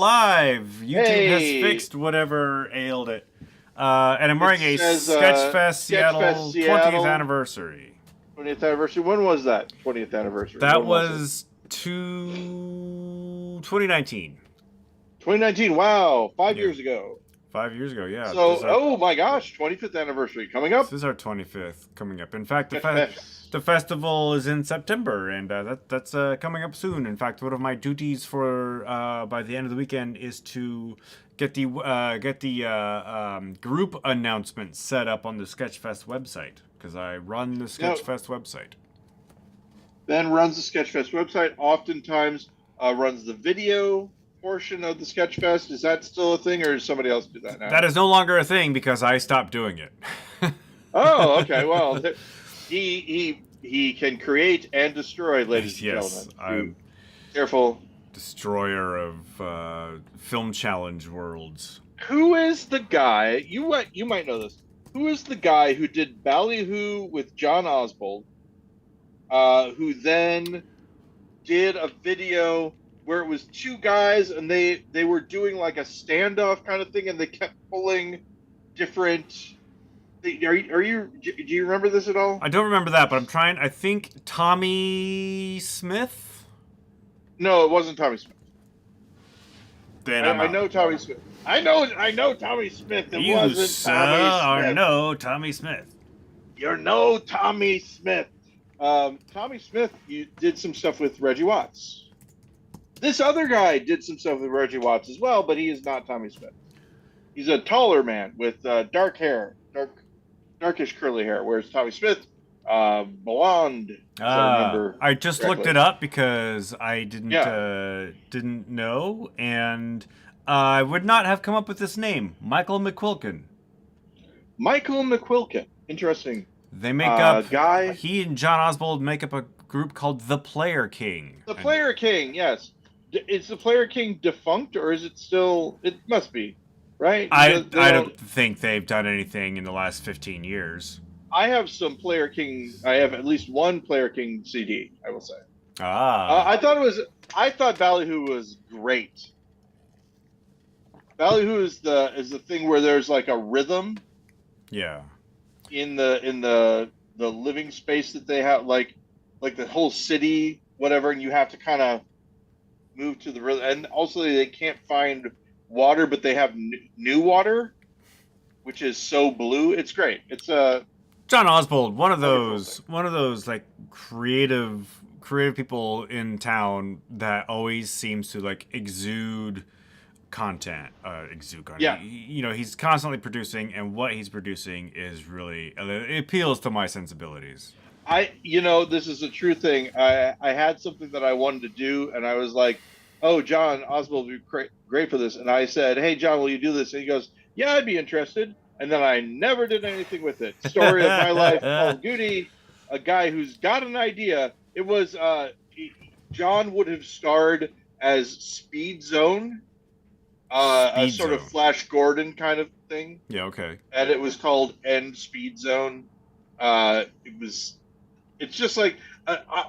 Live. YouTube has Hey, fixed whatever ailed it. And I'm it wearing a says Sketchfest Sketchfest Seattle 20th Seattle anniversary. 20th anniversary. When was that 20th anniversary? That When was it? was 2019. 2019. Wow, five Yeah, years ago. 5 years ago. Yeah, So, oh my gosh, 25th anniversary coming this up. is our 25th coming up. In fact, Sketchfest. the festival is in September, and that's coming up soon. In fact, one of my duties for by the end of the weekend is to get the group announcement set up on the Sketchfest website because I run the Now, Sketchfest website. Ben runs the Sketchfest website. Oftentimes, runs the video portion of the Sketchfest. Is that still a thing, or does somebody else do that That now? is no longer a thing because I stopped doing it. Oh, okay. Well, he can create and destroy, ladies and Yes, gentlemen. I'm Careful. destroyer of film challenge worlds. Who is the guy? You might know this. Who is the guy who did Ballyhoo with John Oswald? Who then did a video where it was two guys and they were doing like a standoff kind of thing, and they kept pulling different. Do you remember this at all? I don't remember that, but I'm trying. I think Tommy Smith. No, it wasn't Tommy Smith. Then I'm I out. know Tommy Smith. I know Tommy Smith. It You, wasn't sir, Tommy are Smith. no Tommy Smith. You're no Tommy Smith. Tommy Smith, you did some stuff with Reggie Watts. This other guy did some stuff with Reggie Watts as well, but he is not Tommy Smith. He's a taller man with dark hair, darkish curly hair, whereas Tommy Smith, blonde, as I remember I just looked correctly. it up because I Yeah, didn't know, and I would not have come up with this name, Michael McQuilkin. Michael McQuilkin. Interesting They make up. guy. He and John Oswald make up a group called the Player King. The Player King, yes. Is the Player King defunct, or is it still? It must be, right? They I don't. don't think they've done anything in the last 15 years. I have some Player King. I have at least one Player King CD. I will say. Ah, I thought Ballyhoo was great. Ballyhoo is the thing where there's like a rhythm yeah. in the living space that they have, like the whole city, whatever, and you have to kind of move to the rhythm. And also, they can't find water, but they have new water, which is so blue. It's great. It's a John Oswald, wonderful thing. one of those like creative people in town that always seems to like exude content. Exude content. Yeah, You know, he's constantly producing, and what he's producing is really it appeals to my sensibilities. this is a true thing. I had something that I wanted to do, and I was like, "Oh, John Oswald would be great for this." And I said, "Hey, John, will you do this?" And he goes, "Yeah, I'd be interested." And then I never did anything with it. Story of my life, Paul Goody, a guy who's got an idea. It was John would have starred as Speed Zone, a Speed sort of Zone. Flash Gordon kind of thing, Yeah. Okay. and it was called End Speed Zone. It was it's just like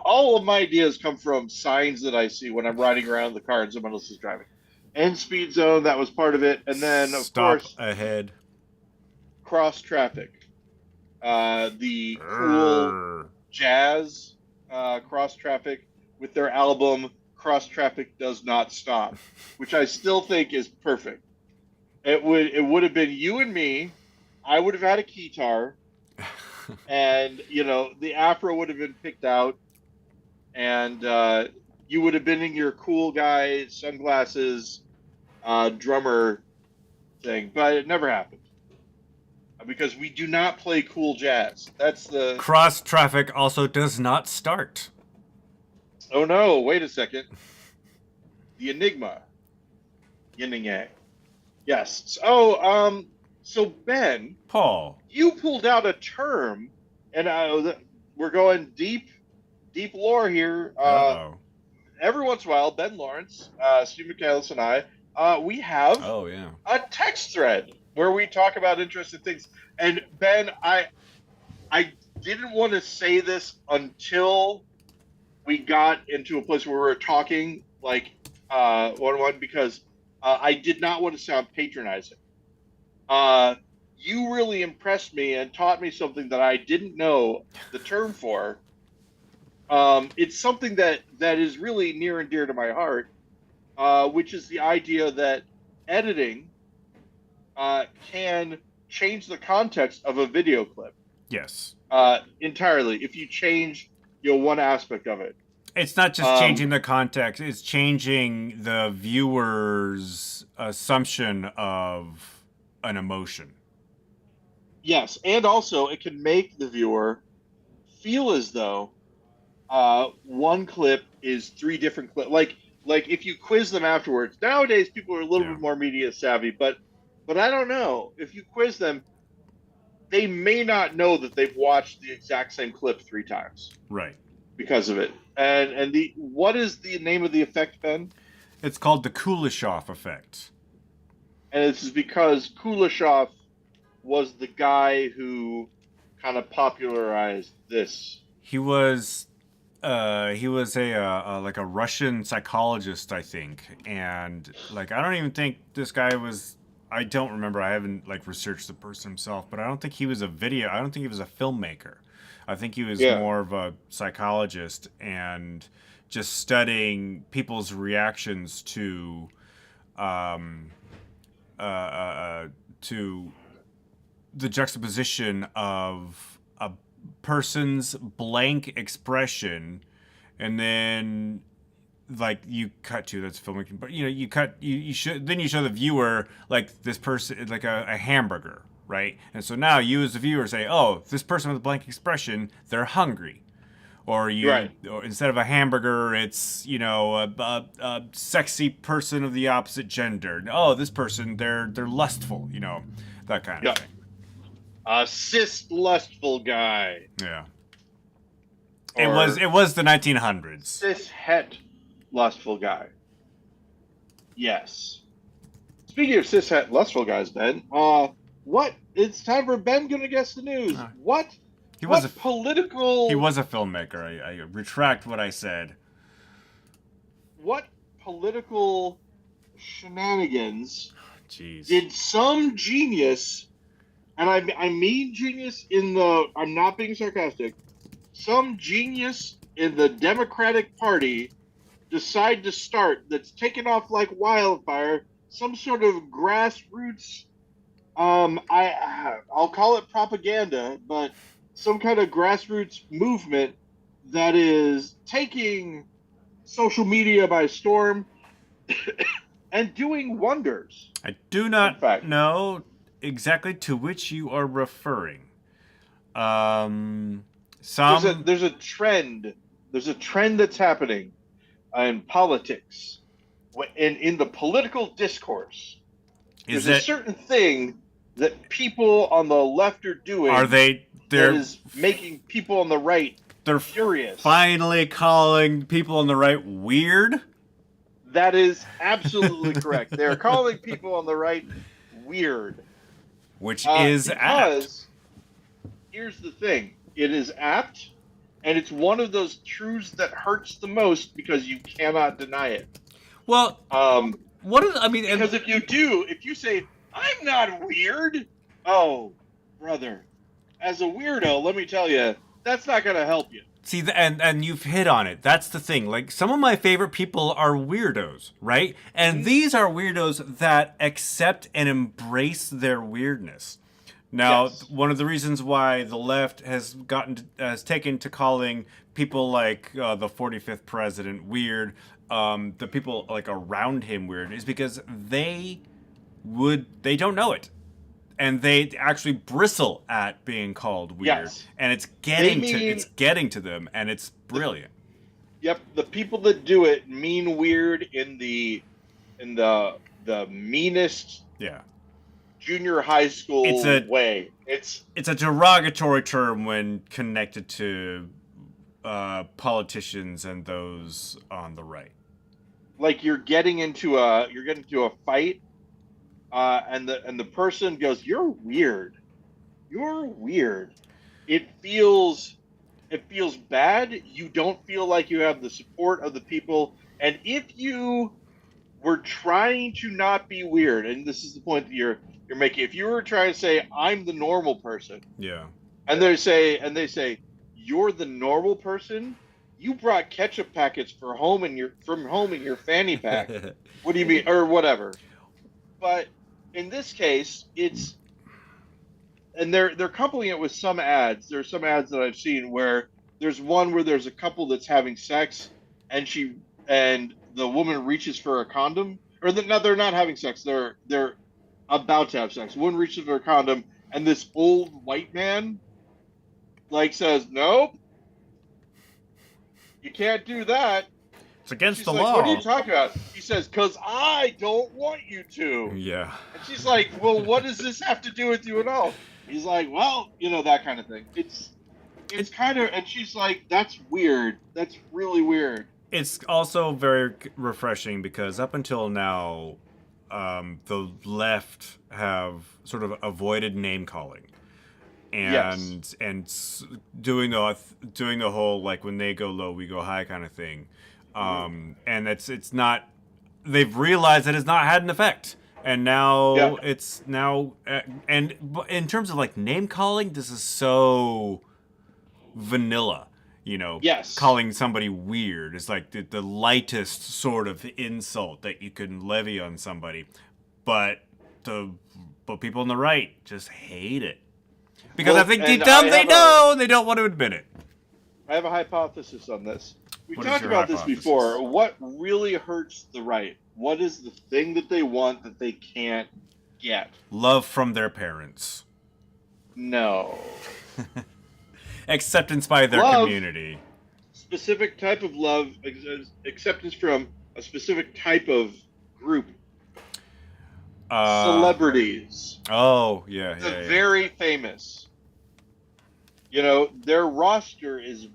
all of my ideas come from signs that I see when I'm riding around the car and someone else is driving. And speed zone, that was part of it, and then of Stop course ahead. cross traffic, the cool Grrr. jazz cross traffic with their album Cross Traffic Does Not Stop, which I still think is perfect. It would have been you and me. I would have had a guitar, and the afro would have been picked out, and you would have been in your cool guy sunglasses drummer thing, but it never happened because we do not play cool jazz. That's the Cross traffic also does not start. oh no, wait a second, the enigma, yin and yang. Yes. So Ben, Paul. you pulled out a term, and we're going deep lore here. Uh-oh. Every once in a while, Ben Lawrence, Steve McCallis, and I, we have Oh, yeah. a text thread where we talk about interesting things. And Ben, I didn't want to say this until we got into a place where we were talking like one on one, because I did not want to sound patronizing. Uh, you really impressed me and taught me something that I didn't know the term for. It's something that is really near and dear to my heart, which is the idea that editing can change the context of a video clip Yes. entirely if you change one aspect of it. It's not just Um, changing the context, it's changing the viewer's assumption of an emotion. yes, and also it can make the viewer feel as though one clip is three different clips. Like if you quiz them afterwards. Nowadays, people are a little Yeah. bit more media savvy, but I don't know. If you quiz them, they may not know that they've watched the exact same clip three times Right. because of it. And the what is the name of the effect, Ben? It's called the Kuleshov effect. And it's because Kuleshov was the guy who kind of popularized this. He was a like a Russian psychologist, I think, and like I don't even think this guy was. I don't remember. I haven't like researched the person himself, but I don't think he was a video. I don't think he was a filmmaker. I think he was Yeah. more of a psychologist and just studying people's reactions um, to the juxtaposition of a person's blank expression and then like you cut to that's filmmaking but you should then you show the viewer like this person like a hamburger, right? And so now you as the viewer say, oh, this person with a blank expression, they're hungry. Right. Or instead of a hamburger, it's a sexy person of the opposite gender. Oh, this person, they're lustful, that kind of Yeah. thing. A cis lustful guy. Yeah. Or It was the 1900s. cis het lustful guy. Yes. Speaking of cis het lustful guys, Ben, what? It's time for Ben gonna guess the news. Uh, What? He What was a political? he was a filmmaker. I retract what I said. What political shenanigans Jeez. did some genius, and I mean genius in the, I'm not being sarcastic, some genius in the Democratic Party decide to start that's taken off like wildfire, some sort of grassroots, I'll call it propaganda, but some kind of grassroots movement that is taking social media by storm and doing wonders. I do In not fact, know exactly to which you are referring. Um, some there's a trend. There's a trend that's happening in politics, in the political discourse. is There's a it certain thing that people on the left are doing are they that they're is making people on the right they're furious. finally calling people on the right weird? That is absolutely correct. They're calling people on the right weird. Which is apt. Because here's the thing, it is apt, and it's one of those truths that hurts the most because you cannot deny it. Well, Um, what is I mean because if you say, I'm not weird, oh, brother, as a weirdo, let me tell you, that's not going to help you. see, and you've hit on it. That's the thing. Like some of my favorite people are weirdos, right? And these are weirdos that accept and embrace their weirdness. Now, Yes. one of the reasons why the left has taken to calling people like the 45th president weird, the people like around him weird, is because they don't know it, and they actually bristle at being called weird, Yes. and it's They mean, getting to them, and it's brilliant. yep, the people that do it mean weird in the meanest Yeah, junior high school way. it's a derogatory term when connected to politicians and those on the right. Like you're getting into a fight, and the person goes, "You're weird. You're weird." It feels bad. You don't feel like you have the support of the people, and if you we're trying to not be weird, and this is the point that you're making. If you were trying to say I'm the normal person, Yeah. and they say you're the normal person, you brought ketchup packets from home in your fanny pack. What do you mean, or whatever? But in this case, it's and they're coupling it with some ads. There's some ads that I've seen where there's one where there's a couple that's having sex, and the woman reaches for a condom, or no, they're not having sex. They're about to have sex. One reaches for a condom, and this old white man like says, "Nope, you can't do that." It's And against she's the like, "What are law. you talking about?" He says, "'Cause I don't want you to." Yeah. And she's like, "Well, what does this have to do with you at all?" He's like, "Well, that kind of thing." It's kind of, and she's like, "That's weird. That's really weird." It's also very refreshing because up until now, the left have sort of avoided name calling Yes. and doing the whole like when they go low we go high kind of thing, and it's not. They've realized that it's not had an effect, and Yeah. now it's now and in terms of like name calling, this is so vanilla. Yes. Calling somebody weird is like the lightest sort of insult that you can levy on somebody, but the but people on the right just hate it because I Well, think deep and down they know and they don't want to admit it. I have a hypothesis on this. We What is talked your about this hypothesis? before. What really hurts the right? What is the thing that they want that they can't get? Love from their parents, No. acceptance by their Love, community. specific type of love, acceptance from a specific type of group. Celebrities, Oh yeah, the yeah, yeah. very famous. Their roster is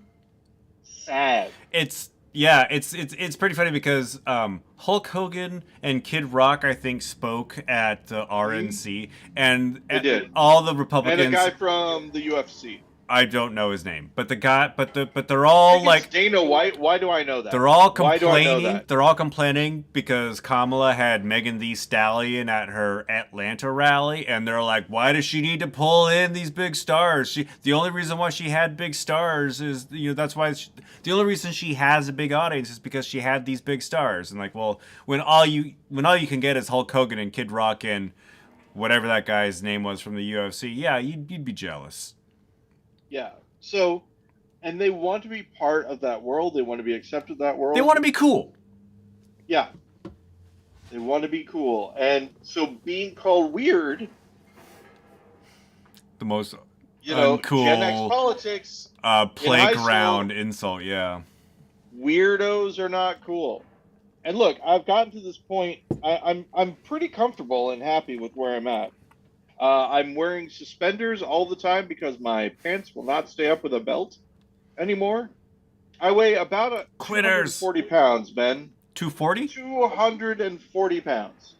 sad. It's pretty funny because Hulk Hogan and Kid Rock I think spoke at the RNC and They did. all the And Republicans. a guy from the UFC. I don't know his name, but the guy, but they're I all think it's like Dana White. Why do I know that? they're all Why do I know complaining. that? They're all complaining because Kamala had Megan Thee Stallion at her Atlanta rally, and they're like, "Why does she need to pull in these big stars? The only reason why she had big stars is that's why the only reason she has a big audience is because she had these big stars." And like, well, when all you can get is Hulk Hogan and Kid Rock and whatever that guy's name was from the UFC, yeah, you'd be jealous. Yeah. So, and they want to be part of that world. They want to be accepted in that world. They want to be cool. Yeah. They want to be cool. And so being called weird, The most uncool Gen X politics, playground insult, yeah. Weirdos are not cool. And look, I've gotten to this point. I'm pretty comfortable and happy with where I'm at. I'm wearing suspenders all the time because my pants will not stay up with a belt anymore. I weigh about Quitters. 240 pounds, Ben. 240? 240 pounds.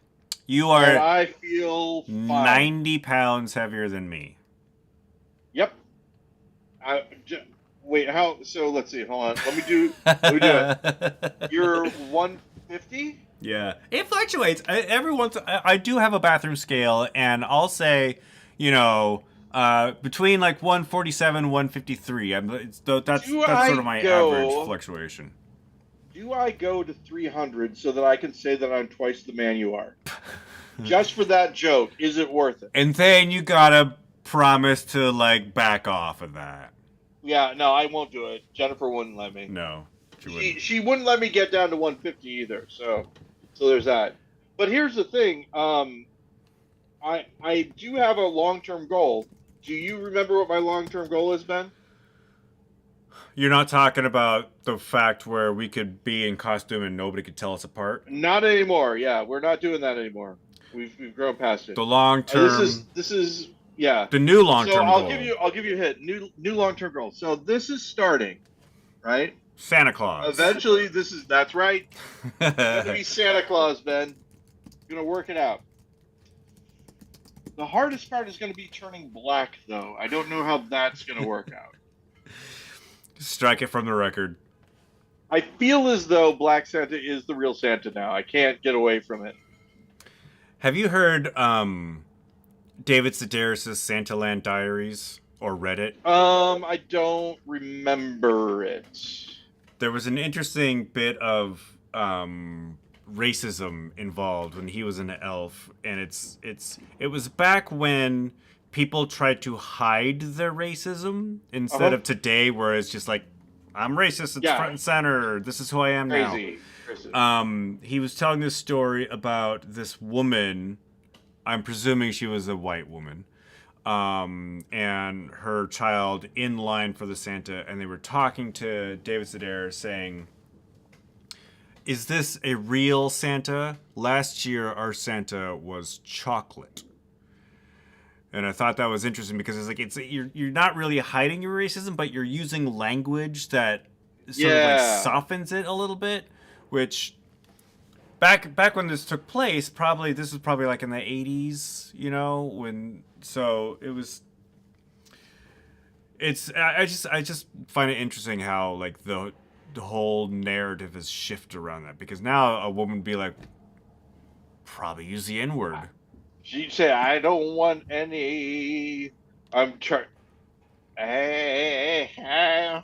You are and I feel fine. 90 pounds heavier than me. Yep. Wait, how? So let's see. Hold on. Let me do it. You're 150? Yeah, it fluctuates. I do have a bathroom scale, and I'll say, between like 147, 153. That's sort of my average fluctuation. Do I go to 300 so that I can say that I'm twice the man you are? Just for that joke, is it worth it? And then you gotta promise to like back off of that. Yeah, no, I won't do it. Jennifer wouldn't let me. No, she wouldn't let me get down to 150 either. So there's that. But here's the thing. I do have a long-term goal. Do you remember what my long-term goal is, Ben? You're not talking about the fact where we could be in costume and nobody could tell us apart? Not anymore. Yeah, we're not doing that anymore. We've grown past it. The long-term. This is yeah. The new long-term goal. I'll give you a hit. New long-term goal. So this is starting, right? Santa Claus. Eventually, that's right. It's gonna be Santa Claus, Ben. You're gonna work it out. The hardest part is gonna be turning black, though. I don't know how that's gonna work out. Strike it from the record. I feel as though Black Santa is the real Santa now. I can't get away from it. Have you heard David Sedaris' Santaland Diaries or read it? I don't remember it. There was an interesting bit of racism involved when he was an elf, and it was back when people tried to hide their racism instead Uh-huh. of today, where it's just like, I'm racist, it's front Yeah, and center, this is who I am now. crazy. Crazy. He was telling this story about this woman. I'm presuming she was a white woman, and her child in line for the Santa, and they were talking to David Sedaris saying, "Is this a real Santa? Last year, our Santa was chocolate." And I thought that was interesting because it's like you're not really hiding your racism, but you're using language that sort of like Yeah. softens it a little bit, which back when this took place, probably this was probably like in the 80s, you know, when so it was it's I just find it interesting how like the whole narrative has shifted around that because now a woman would be like probably use the N-word. She'd say, I don't want any. I'm trying.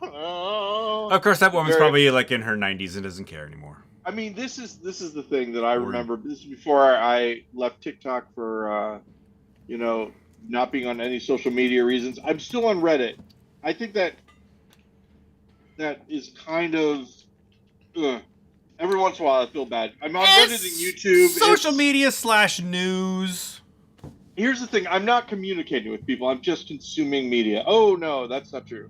Of course that woman's Very, probably like in her 90s and doesn't care anymore. I mean, this is the thing that I Or remember. This is before I left TikTok for you know, not being on any social media reasons. I'm still on Reddit. I think that is kind of ugh. Every once in a while I feel bad. I'm on Reddit and YouTube. Social media slash news. Here's the thing, I'm not communicating with people. I'm just consuming media. Oh no, that's not true.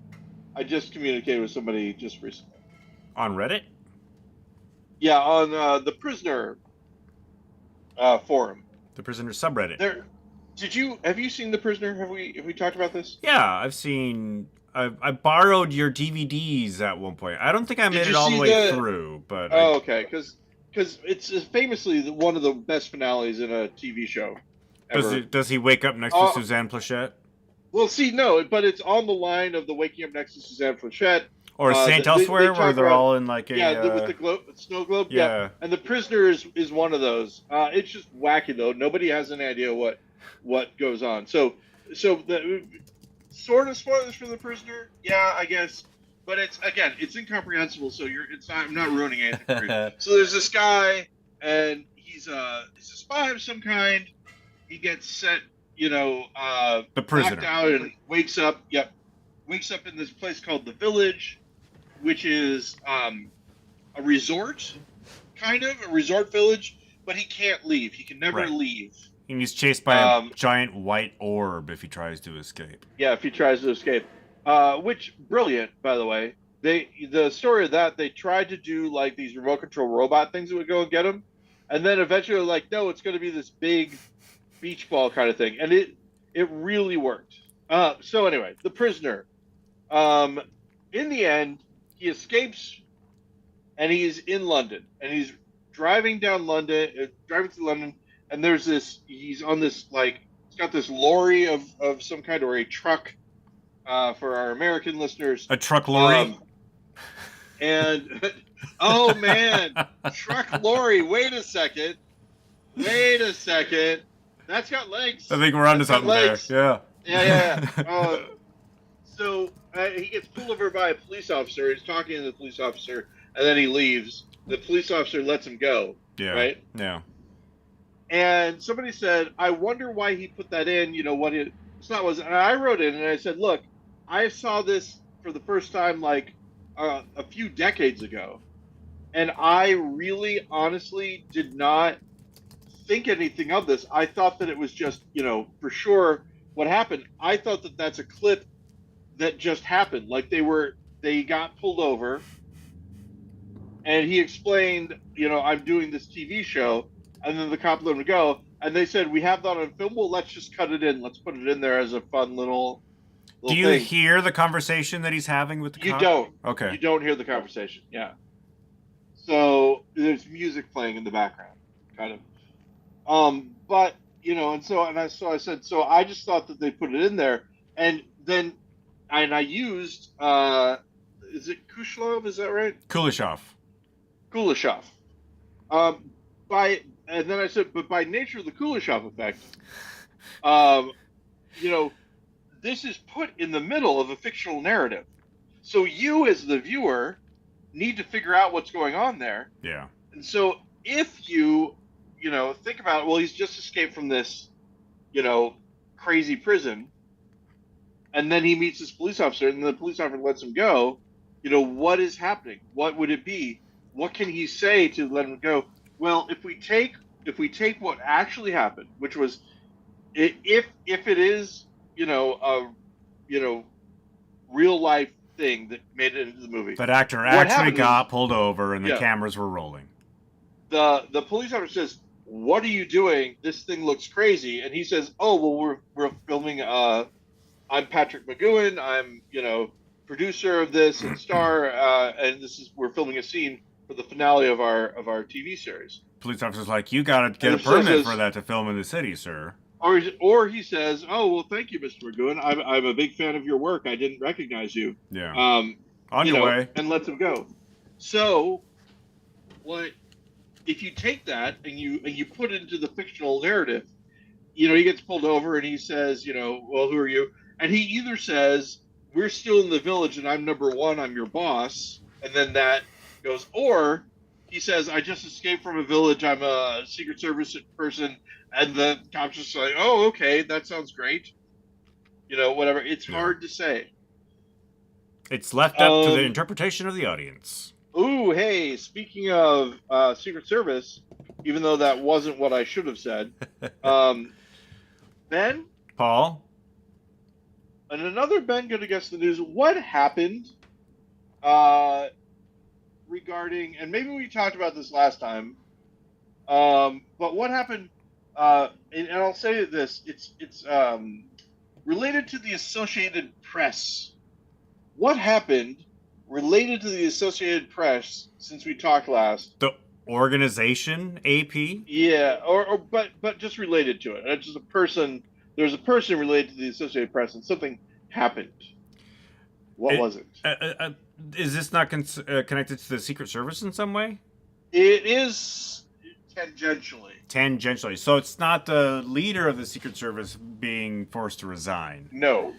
I just communicated with somebody just recently. On Reddit? Yeah, on the Prisoner forum. The Prisoner subreddit. There, have you seen the Prisoner? Have we talked about this? Yeah, I borrowed your DVDs at one point. I don't think I Did made you it all the see way the? through, but Oh, okay, because it's famously one of the best finales in a TV show ever. does he wake up next to Oh, Suzanne Plachette? well, see, no, but it's on the line of the waking up next to Suzanne Plachette. Or Saint They Elsewhere, where talk they're about all in like a yeah, with the snow globe. Yeah, yeah. and the Prisoner is one of those. It's just wacky though. Nobody has any idea what goes on. So the sort of spoilers for the Prisoner. Yeah, I guess. But it's incomprehensible. So I'm not ruining anything for you. So there's this guy, and he's a spy of some kind. He gets sent, The knocked Prisoner. out and wakes up. Yep, wakes up in this place called the Village, which is a resort, kind of a resort village. But he can't leave. He can never Right. leave. And he's chased by a Um, giant white orb if he tries to escape. Yeah, if he tries to escape. Which brilliant, by the way. The story of that, they tried to do like these remote control robot things that would go and get him, and then eventually like, no, it's going to be this big beach ball kind of thing, and it really worked. So anyway, the Prisoner. In the end, he escapes, and he's in London, and he's driving through London, and there's this. He's on this like, he's got this lorry of some kind or a truck. For our American listeners. A truck lorry? And oh man, truck lorry. Wait a second. That's got legs. I think we're onto That's got something there. legs. Yeah. Yeah. So he gets pulled over by a police officer. He's talking to the police officer, and then he leaves. The police officer lets him go. Yeah. Right. Yeah. And somebody said, "I wonder why he put that in." You know what it's not was. And I wrote it, and I said, "Look, I saw this for the first time like a few decades ago, and I really, honestly, did not think anything of this. I thought that it was just, for sure what happened. I thought that that's a clip that just happened. Like they got pulled over, and he explained, I'm doing this TV show, and then the cop let him go, and they said, we have that on film. Well, let's just cut it in. Let's put it in there as a fun little Do you thing. hear the conversation that he's having with the You cop? don't. Okay. You don't hear the conversation. Yeah. So there's music playing in the background, kind of. But I said, so I just thought that they put it in there, and then I used is it Kushlov? Is that right? Kuleshov. Kuleshov. And then I said, but by nature of the Kuleshov effect, um, you know, this is put in the middle of a fictional narrative. So you, as the viewer, need to figure out what's going on there. Yeah. And so if you, think about, well, he's just escaped from this, crazy prison, and then he meets this police officer, and the police officer lets him go. What is happening? What would it be? What can he say to let him go? Well, if we take what actually happened, which was, if it is, a real life thing that made it into the movie. That actor actually got pulled over and the cameras were rolling. The police officer says, "What are you doing? This thing looks crazy." And he says, "Oh, well, we're filming. I'm Patrick McGowan. I'm producer of this and star, and we're filming a scene for the finale of our TV series." Police officer's like, "You gotta get a permit for that to film in the city, sir." Or he says, "Oh, well, thank you, Mr. McGowan. I'm a big fan of your work. I didn't recognize you." Yeah. On your way. And lets him go. So, if you take that and you put it into the fictional narrative, he gets pulled over and he says, "Well, who are you?" And he either says, "We're still in the village and I'm number one. I'm your boss," and then that goes, or he says, "I just escaped from a village. I'm a Secret Service person." And the cops just like, "Oh, okay, that sounds great." Whatever. It's hard to say. It's left up to the interpretation of the audience. Ooh, hey, speaking of Secret Service, even though that wasn't what I should have said, Ben? Paul? And another Ben going to guess the news. What happened regarding, and maybe we talked about this last time, but what happened, and I'll say this, it's related to the Associated Press. What happened related to the Associated Press since we talked last? The organization, AP? Yeah, but just related to it. It's just a person. There's a person related to the Associated Press, and something happened. What was it? Is this not connected to the Secret Service in some way? It is tangentially. Tangentially. So it's not the leader of the Secret Service being forced to resign. No.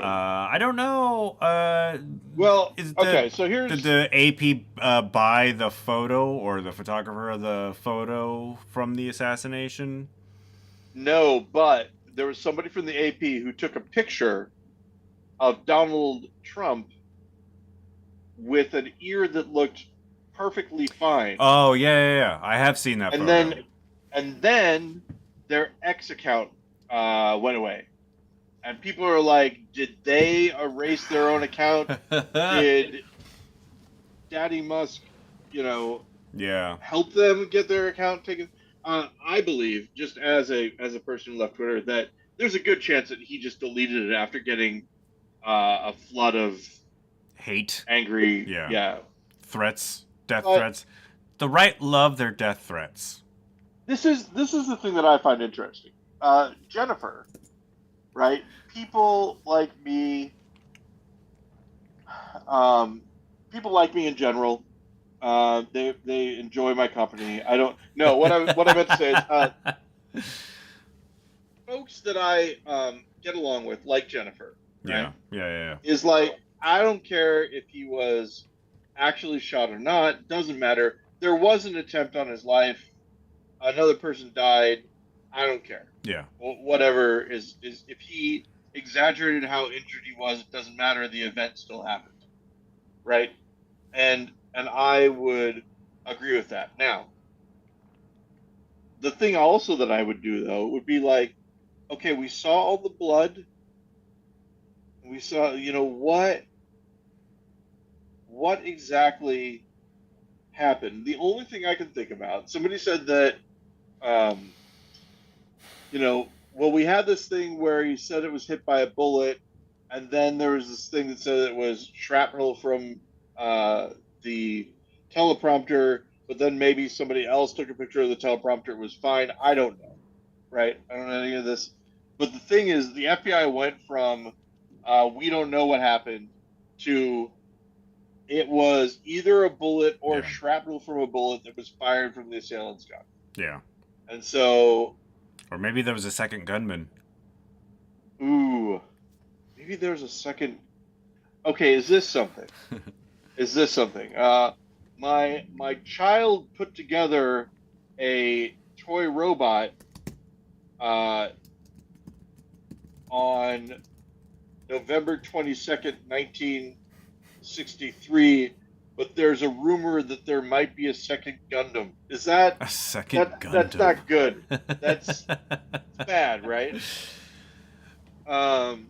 I don't know. So here's... Did the AP buy the photo or the photographer of the photo from the assassination? No, but there was somebody from the AP who took a picture of Donald Trump with an ear that looked perfectly fine. Oh, yeah. I have seen that photo. And then their X account went away. And people are like, did they erase their own account? Did Daddy Musk, help them get their account taken? I believe, just as a person who left Twitter, that there's a good chance that he just deleted it after getting a flood of hate, angry, threats, death threats. The right love their death threats. This is the thing that I find interesting. Jennifer, right? People like me. People like me in general. They enjoy my company. I don't know what I meant to say is folks that I get along with, like Jennifer. Right? Yeah. Is like, I don't care if he was actually shot or not. Doesn't matter. There was an attempt on his life. Another person died. I don't care. Yeah. Whatever is if he exaggerated how injured he was, it doesn't matter. The event still happened, right? And I would agree with that. Now, the thing also that I would do though would be like, okay, we saw all the blood. We saw, what exactly happened? The only thing I can think about, somebody said that, well, we had this thing where he said it was hit by a bullet, and then there was this thing that said it was shrapnel from the teleprompter, but then maybe somebody else took a picture of the teleprompter. It was fine. I don't know, right? I don't know any of this. But the thing is, the FBI went from we don't know what happened to it was either a bullet or Yeah. shrapnel from a bullet that was fired from the assailant's gun. Yeah. And so, Or maybe there was a second gunman. ooh, maybe there's a second. Okay, is this something? Is this something? My child put together a toy robot uh, on November 22nd, 1963, but there's a rumor that there might be a second Gundam. Is that A second that's Gundam. not good. That's bad, right? Um.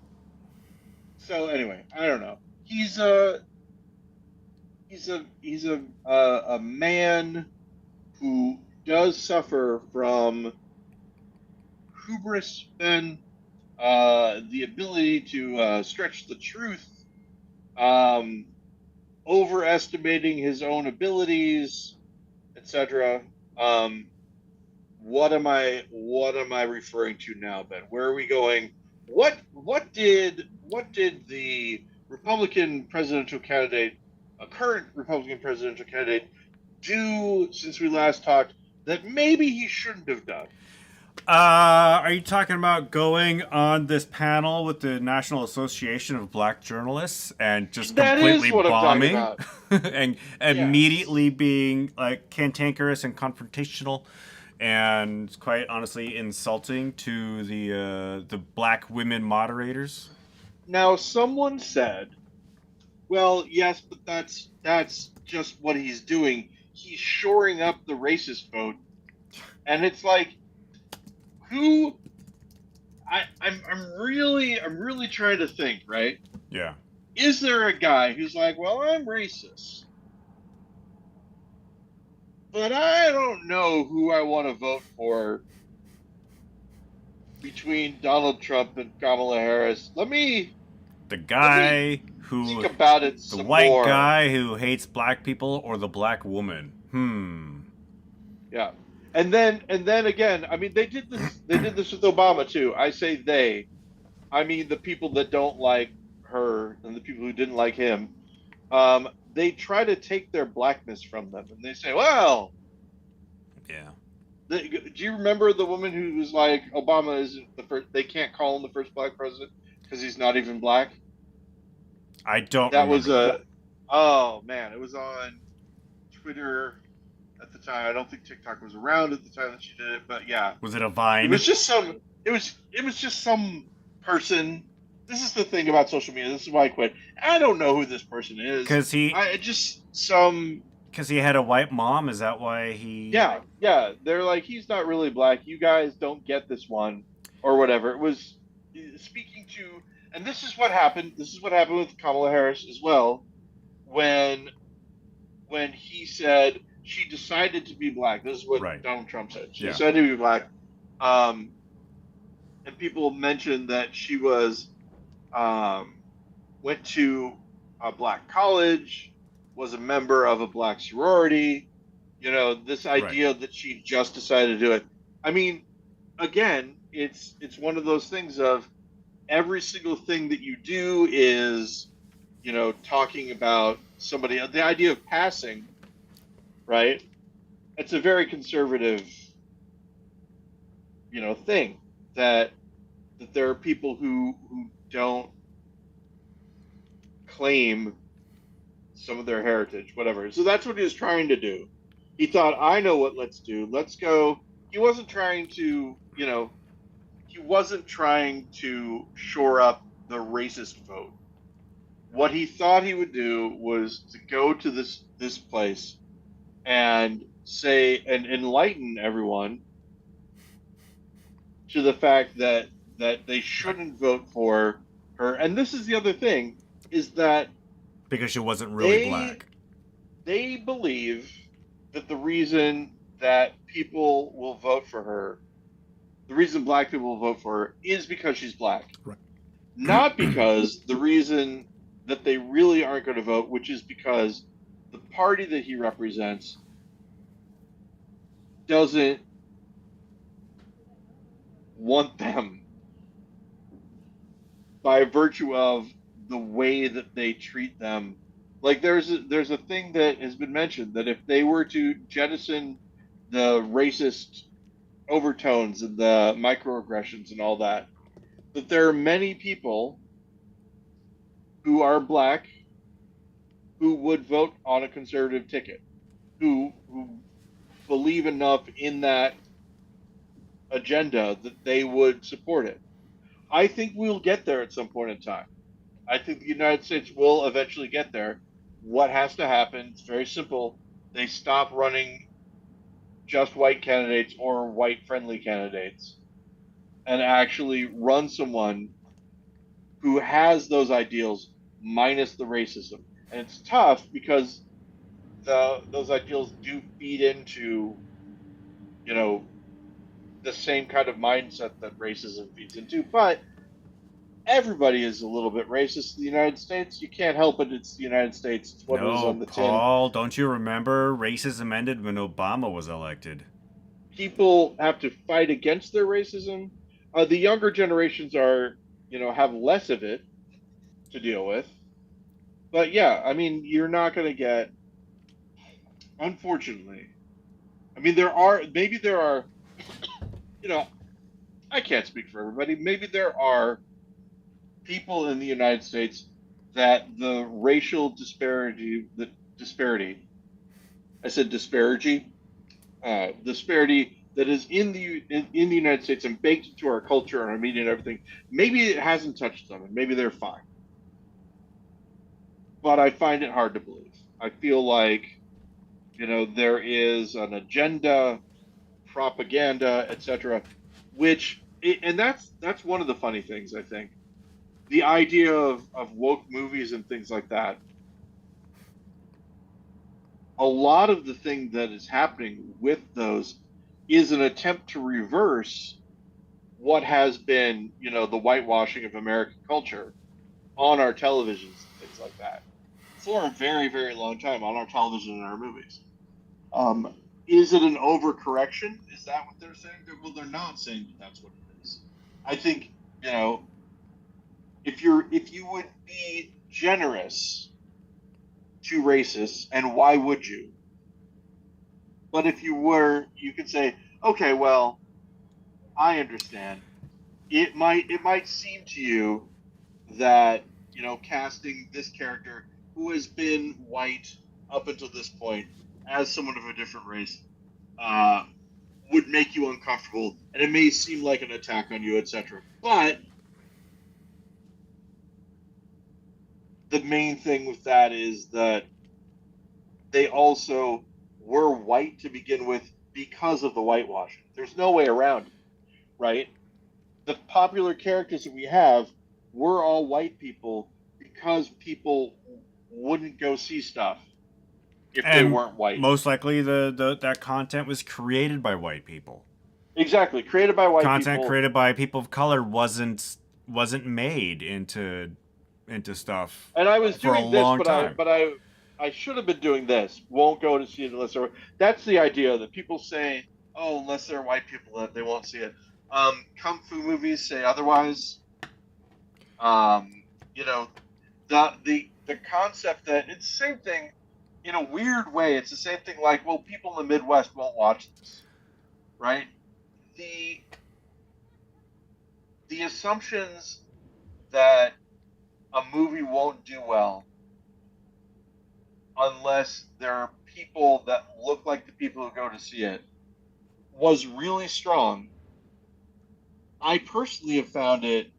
So anyway, I don't know. He's a man who does suffer from hubris, Ben, the ability to stretch the truth, um, overestimating his own abilities, etc. Um, what am I referring to now, Ben? Where are we going? What did the Republican presidential candidate, a current Republican presidential candidate, do since we last talked that maybe he shouldn't have done? Are you talking about going on this panel with the National Association of Black Journalists and just That is completely what I'm talking bombing about. and Yes. immediately being like cantankerous and confrontational and quite honestly insulting to the black women moderators? Now, someone said, "Well, yes, but that's just what he's doing. He's shoring up the racist vote." And it's like, who? I'm really trying to think. Right? Yeah. Is there a guy who's like, "Well, I'm racist, but I don't know who I want to vote for between Donald Trump and Kamala Harris. The Let me guy think who about it the some white more." guy who hates black people or the black woman? Yeah. And then again, I mean they did this with Obama too. I say they. I mean the people that don't like her and the people who didn't like him. They try to take their blackness from them and they say, "Well, Yeah. do you remember the woman who was like Obama isn't the first, they can't call him the first black president because he's not even black?" I don't That was remember that. a Oh man, it was on Twitter at the time. I don't think TikTok was around at the time that she did it, but yeah. Was it a It was Vine? just some. It was just some person. This is the thing about social media. This is why I quit. I don't know who this person is. Cause he I just some. Because he had a white mom. Is that why he? Yeah, yeah. They're like he's not really black. You guys don't get this one, or whatever. It was speaking to, and this is what happened. This is what happened with Kamala Harris as well. When he said she decided to be black. This is what Right. Donald Trump said. She Yeah. decided to be black. Um, and people mentioned that she was um, went to a black college, was a member of a black sorority. This Right. idea that she just decided to do it. I mean, again, it's one of those things of every single thing that you do is, talking about somebody. The idea of passing, right? It's a very conservative, thing that there are people who don't claim some of their heritage, whatever. So that's what he was trying to do. He thought, I know what let's do. Let's go. He wasn't trying to, he wasn't trying to shore up the racist vote. What he thought he would do was to go to this place and say and enlighten everyone to the fact that they shouldn't vote for her. And this is the other thing is that Because she wasn't really they black. they believe that the reason that people will vote for her, the reason black people will vote for her is because she's black. Right. Not because the reason that they really aren't going to vote, which is because the party that he represents doesn't want them by virtue of the way that they treat them Like there's a thing that has been mentioned that if they were to jettison the racist overtones and the microaggressions and all that, that there are many people who are black who would vote on a conservative ticket, who believe enough in that agenda that they would support it. I think we'll get there at some point in time. I think the United States will eventually get there. What has to happen? It's very simple. They stop running just white candidates or white friendly candidates and actually run someone who has those ideals minus the racism. And it's tough because those ideals do feed into, you know, the same kind of mindset that racism feeds into. But everybody is a little bit racist in the United States. You can't help it. It's the United States. It's what it is No, on the tin. Paul, don't you remember racism ended when Obama was elected? People have to fight against their racism. The younger generations are, have less of it to deal with. But yeah, I mean, you're not going to get, unfortunately. I mean, maybe there are, you know, I can't speak for everybody. Maybe there are people in the United States that the racial disparity, I said disparity that is in the United States and baked into our culture and our media and everything. Maybe it hasn't touched them, and maybe they're fine. But I find it hard to believe. I feel like there is an agenda, propaganda, etc. And that's one of the funny things I think. The idea of woke movies and things like that. A lot of the thing that is happening with those is an attempt to reverse what has been, the whitewashing of American culture on our televisions and things like that for a very, very long time on our television and our movies. Um, is it an overcorrection? Is that what they're saying? Well, they're not saying that that's what it is. I think you know if you would be generous to racists, and why would you? But if you were, you could say, okay, well, I understand. It might seem to you that casting this character who has been white up until this point as someone of a different race uh, would make you uncomfortable, and it may seem like an attack on you, etc. But the main thing with that is that they also were white to begin with because of the whitewashing. There's no way around it, right? The popular characters that we have were all white people because people wouldn't go see stuff if they And weren't white. most likely the that content was created by white people. Exactly, created by white Content people. created by people of color wasn't made into stuff And I was for a doing this, long but I time. but I should have been doing this. Won't go to see it unless they're. That's the idea that people say, oh, unless they're white people, that they won't see it. Kung fu movies say otherwise. Um, you know, the concept that it's the same thing in a weird way. It's the same thing like, well, people in the Midwest won't watch this, right? The the assumptions that a movie won't do well unless there are people that look like the people who go to see it was really strong. I personally have found it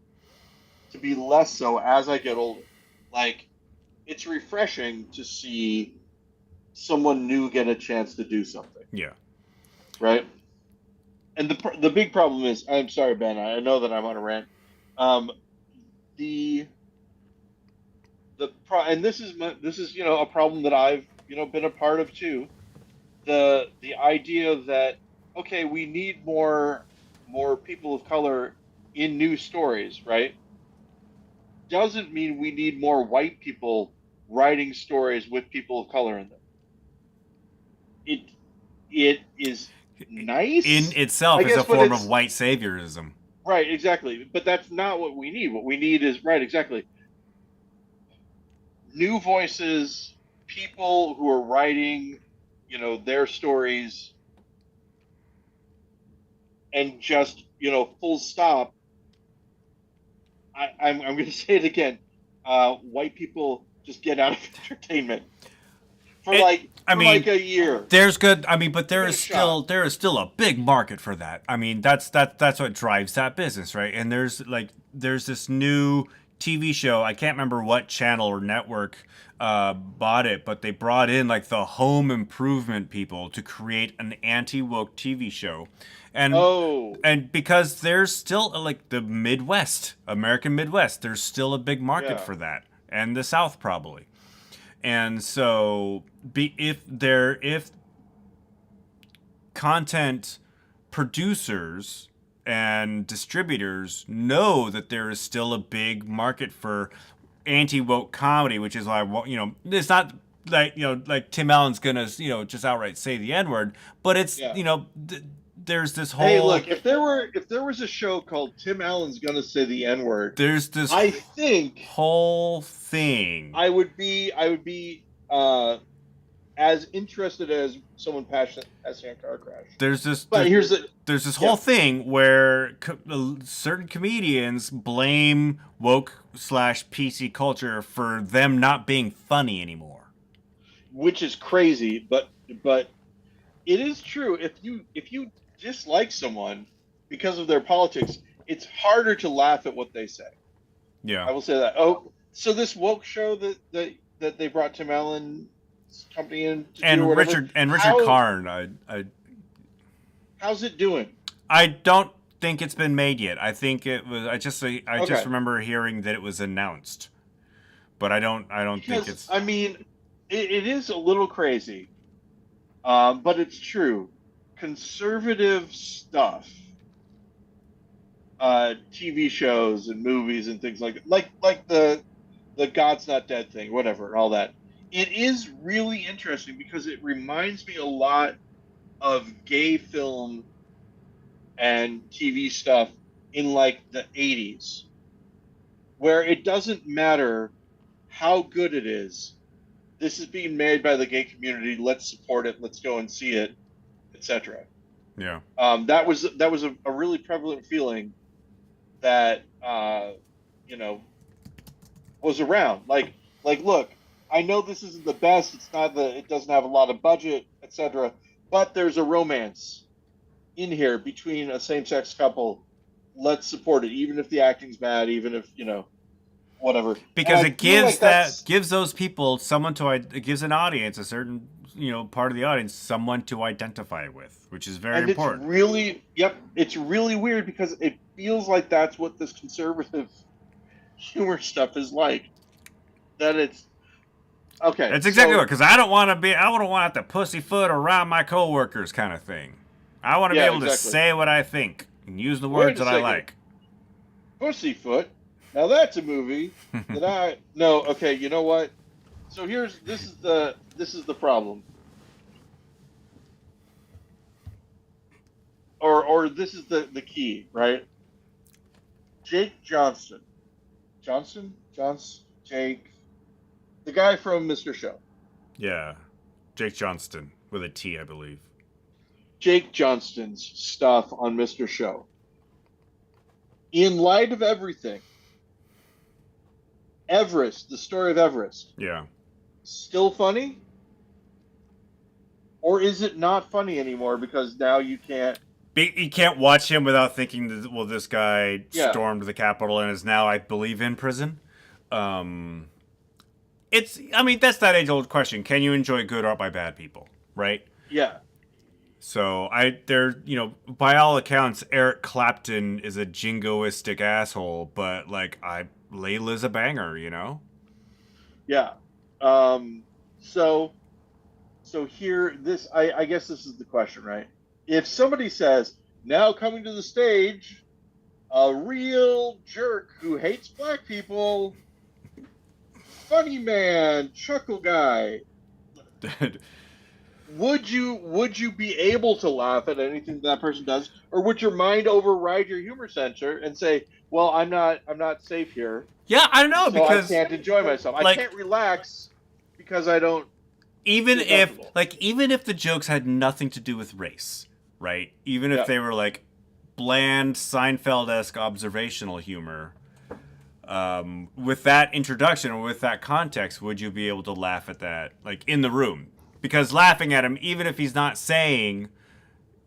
to be less so as I get older. Like, it's refreshing to see someone new get a chance to do something, Yeah. right? And the big problem is, I'm sorry, Ben. I know that I'm on a rant. Um, the and this is a problem that I've been a part of too. The idea that okay, we need more people of color in new stories, right? Doesn't mean we need more white people writing stories with people of color in them. It it is In nice, I itself is a guess, but form of it's white saviorism. right, exactly. But that's not what we need. What we need is right, exactly. New voices, people who are writing, their stories and just, full stop. I'm going to say it again. White people just get out of entertainment for like a year. There's good. I mean, but Give it a shot. there is still a big market for that. I mean, that's what drives that business, right? And there's this new TV show. I can't remember what channel or network bought it, but they brought in like the home improvement people to create an anti-woke TV show. And Oh, and because there's still like the Midwest, American Midwest, there's still a big market yeah. for that, and the South probably. And so, if content producers and distributors know that there is still a big market for anti woke comedy, which is why it's not like like Tim Allen's gonna just outright say the N word, but it's Yeah. there's this Hey, whole look, if there was a show called Tim Allen's Gonna Say the N-word, there's this I think whole thing. I would be as interested as someone passionate passing a car crash. There's this But there's, here's the there's this yeah. whole thing where certain comedians blame woke slash PC culture for them not being funny anymore. Which is crazy, but it is true. If you dislike someone because of their politics, it's harder to laugh at what they say. Yeah. I will say that. Oh, so this woke show that they brought Tim Allen's company in to do or And whatever. Richard Karn, How's it doing? I don't think it's been made yet. I think it was. I just Okay, remember hearing that it was announced, but I don't think because it's. I mean, it is a little crazy, but it's true. Conservative stuff, TV shows and movies and things like the God's Not Dead thing, whatever, and all that. It is really interesting because it reminds me a lot of gay film and TV stuff in like the 80s, where it doesn't matter how good it is. This is being made by the gay community. Let's support it. Let's go and see it, etc. Yeah. That was a really prevalent feeling that you know was around. Look, I know this isn't the best. It doesn't have a lot of budget, etc. But there's a romance in here between a same-sex couple. Let's support it, even if the acting's bad, even if whatever. And Because I it feel like that's gives those people it gives an audience, a certain part of the audience, someone to identify with, which is very and it's important. really it's really weird because it feels like that's what this conservative humor stuff is like. That it's okay. That's exactly So what, because I don't want to have to pussyfoot around my coworkers kind of thing. I want to be yeah, able to exactly. say what I think and use the Wait words a that I second. like. Pussyfoot. Now that's a movie that I no. Okay, you know what? So this is the problem, or this is the key, right? Jake Jake, the guy from Mr. Show. Yeah. Jake Johnston with a T, I believe. Jake Johnston's stuff on Mr. Show. In light of everything, Everest, the story of Everest, Yeah. still funny? Or is it not funny anymore because now you can't? You can't watch him without thinking that, well, this guy Yeah, stormed the Capitol and is now, I believe, in prison. Um, I mean, that's that age old question. Can you enjoy good art by bad people? Right? yeah. So by all accounts, Eric Clapton is a jingoistic asshole, but Layla's a banger. Yeah. So here, I guess this is the question, right? If somebody says, now coming to the stage, a real jerk who hates black people, funny man, chuckle guy, would you be able to laugh at anything that person does, or would your mind override your humor censor and say, well, I'm not safe here, Yeah, I don't know so I because can't enjoy myself. I like can't relax because I don't even feel if comfortable. even if the jokes had nothing to do with race, right? Even if Yeah. they were like bland Seinfeld-esque observational humor, with that introduction or with that context, would you be able to laugh at that, like in the room? Because laughing at him, even if he's not saying,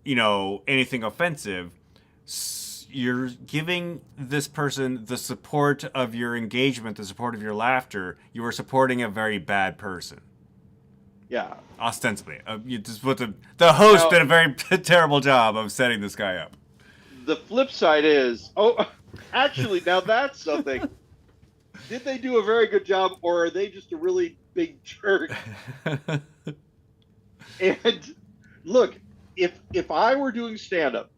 anything offensive, you're giving this person the support of your engagement, the support of your laughter. You are supporting a very bad person. Yeah. Ostensibly, the host Now, did a very terrible job of setting this guy up. the flip side is, actually, now that's something. Did they do a very good job, or are they just a really big jerk? And look, if I were doing stand up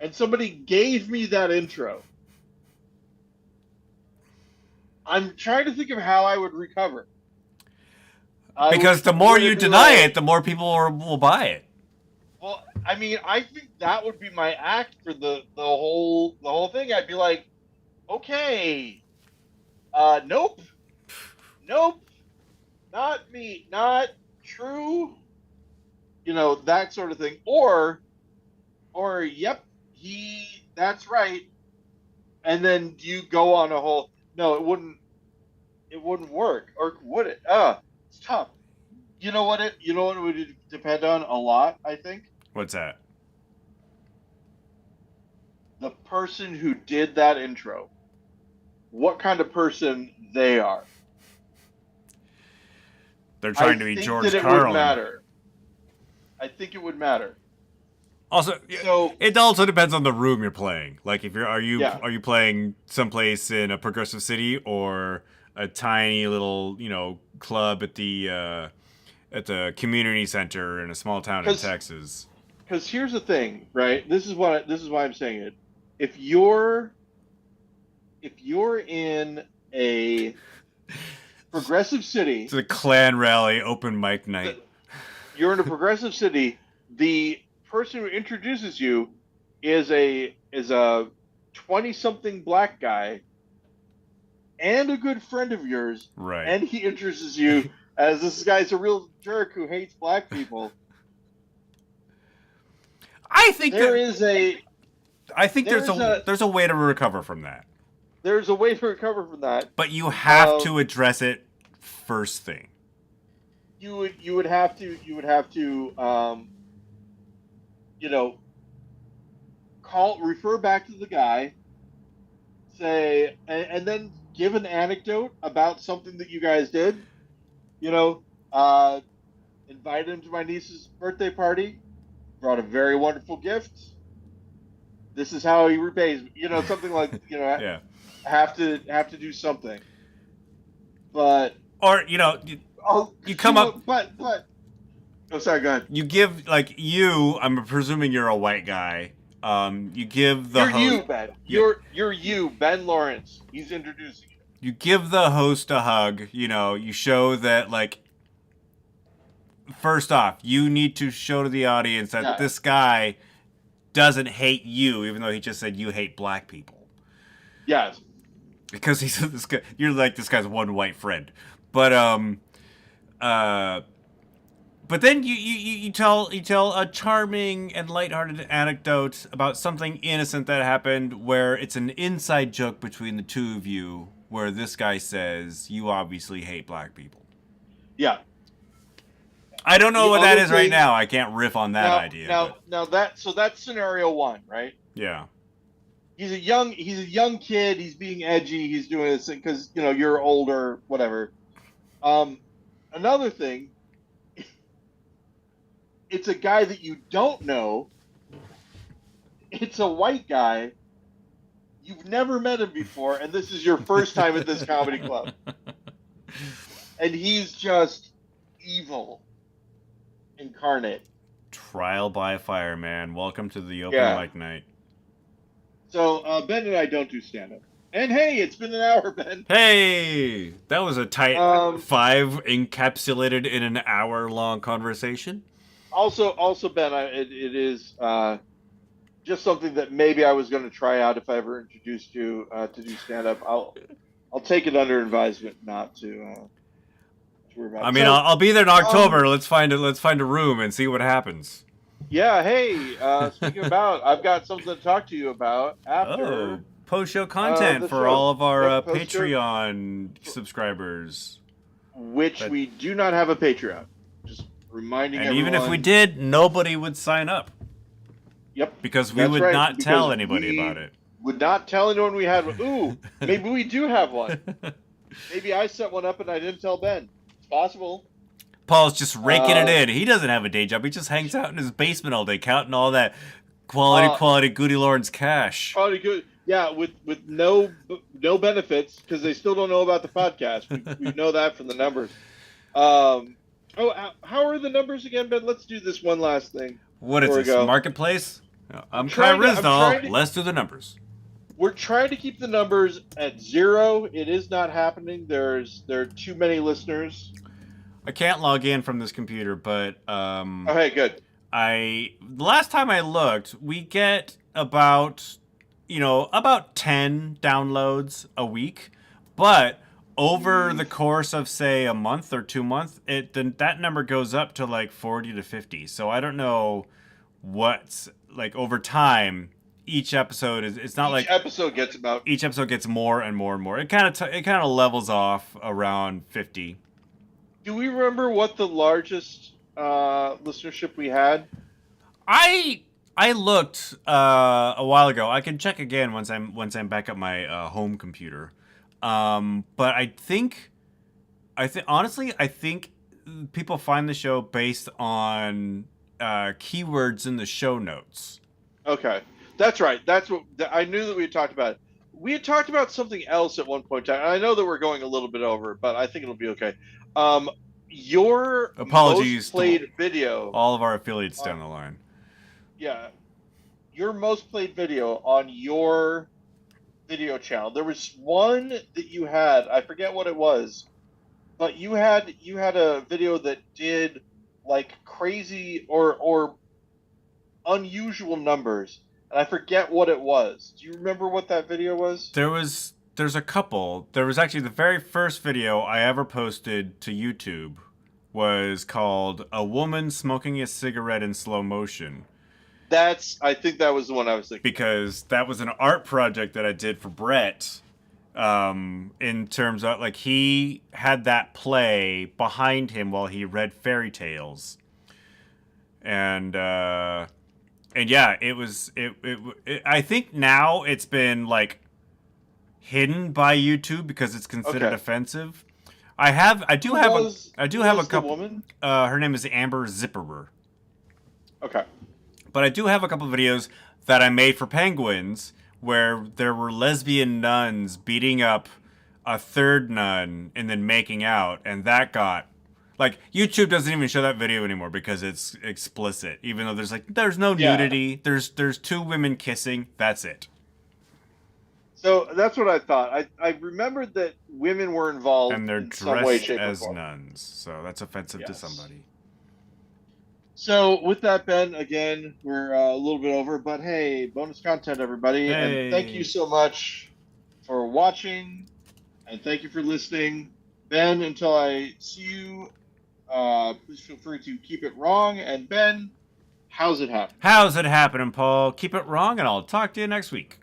and somebody gave me that intro, I'm trying to think of how I would recover. Because the more you deny it, the more people will buy it. Well, I mean, I think that would be my act for the whole thing. I'd be like, okay, nope, not me, not true, that sort of thing. Or yep, that's right. And then you go on a whole. No, it wouldn't work, or would it? It's tough. You know what it would depend on a lot, I think. What's that? The person who did that intro, what kind of person they are. They're trying to be George Carlin. Would matter. I think it would matter. Also, so, it also depends on the room you're playing. Like, are Yeah. you playing someplace in a progressive city or a tiny little club at the community center in a small town in Texas? Because here's the thing, right? This is why I'm saying it. If you're in a progressive city, it's a Klan rally, open mic night. You're in a progressive city. The person who introduces you is a 20-something black guy and a good friend of yours, right? And he introduces you as this guy's a real jerk who hates black people. I think there's a way to recover from that. There's a way to recover from that, but you have to address it first thing. You would have to refer back to the guy, say, and then give an anecdote about something that you guys did. Invited him to my niece's birthday party, brought a very wonderful gift. This is how he repays me. Something like, yeah. have to do something. But or you come up. But oh, sorry, go ahead. You give I'm presuming you're a white guy. You give the host. You, Ben. You're you, Ben Lawrence. He's introducing you. You give the host a hug. You show that first off, you need to show to the audience that this guy doesn't hate you, even though he just said you hate black people. Yes. Because he said this guy, you're like this guy's one white friend, but then you tell a charming and lighthearted anecdote about something innocent that happened, where it's an inside joke between the two of you, where this guy says you obviously hate black people. Yeah. I don't know what that is right now. I can't riff on that idea. Now that's scenario one, right? Yeah. He's a young kid. He's being edgy. He's doing this thing because you're older, whatever. Another thing, it's a guy that you don't know. It's a white guy. You've never met him before, and this is your first time at this comedy club. And he's just evil incarnate. Trial by fire, man. Welcome to the open mic night. So Ben and I don't do stand-up. And hey, it's been an hour, Ben. Hey! That was a tight 5 encapsulated in an hour-long conversation. Also, Ben, it is just something that maybe I was going to try out if I ever introduced you to do stand-up. I'll take it under advisement not to to worry about. I mean, So, I'll be there in October. Let's find a room and see what happens. yeah, hey, speaking about, I've got something to talk to you about after Oh, post-show content the for show. all of our Yep, post-show, Patreon subscribers. which But- we do not have a Patreon. Just reminding And everyone. even if we did, nobody would sign up Yep. because we That's would right, not because tell anybody we about it. Would not tell anyone we had one. Ooh, maybe we do have one. Maybe I set one up and I didn't tell Ben. It's possible. Paul's just raking it in. He doesn't have a day job. He just hangs out in his basement all day, counting all that quality GudeLaurance cash. Probably good. Yeah, with no benefits because they still don't know about the podcast. We know that from the numbers. How are the numbers again, Ben? Let's do this one last thing. What is this? Marketplace? I'm Kai trying to- I'm Rizdal. trying to- Let's do the numbers. We're trying to keep the numbers at 0. It is not happening. There are too many listeners. I can't log in from this computer, but Okay, good. the last time I looked, we get about 10 downloads a week, but over the course of say a month or 2 months, that number goes up to like 40 to 50. So I don't know what's like over time. Each episode it's not like Episode gets about. each episode gets more and more and more. It kind of levels off around 50. Do we remember what the largest listenership we had? I looked a while ago. I can check again once I'm back at my home computer. But I think people find the show based on keywords in the show notes. Okay, that's right. That's what I knew that we had talked about. We had talked about something else at one point in time. And I know that we're going a little bit over, but I think it'll be okay. Your Apologies most played video. All of our affiliates down the line. Yeah, your most played video on your video channel. There was one that you had. I forget what it was, but you had a video that did like crazy or unusual numbers, and I forget what it was. Do you remember what that video was? There's a couple. There was actually the very first video I ever posted to YouTube was called "A Woman Smoking a Cigarette in Slow Motion." I think that was the one I was thinking. Because that was an art project that I did for Brett. In terms of like he had that play behind him while he read fairy tales, and yeah, I think now it's been like hidden by YouTube because it's considered offensive. I do have a couple. Woman? Her name is Amber Zipperer. Okay. But I do have a couple of videos that I made for Penguins where there were lesbian nuns beating up a third nun and then making out, and that got like YouTube doesn't even show that video anymore because it's explicit, even though there's no nudity. There's 2 women kissing. That's it. So that's what I thought. I remembered that women were involved And they're in some way, dressed shape, or as form. nuns, so that's offensive to somebody. So with that, Ben, again, we're a little bit over, but hey, bonus content, everybody. Hey. And thank you so much for watching, and thank you for listening. Ben, until I see you, please feel free to keep it wrong. And Ben, how's it happen? How's it happening, Paul? Keep it wrong, and I'll talk to you next week.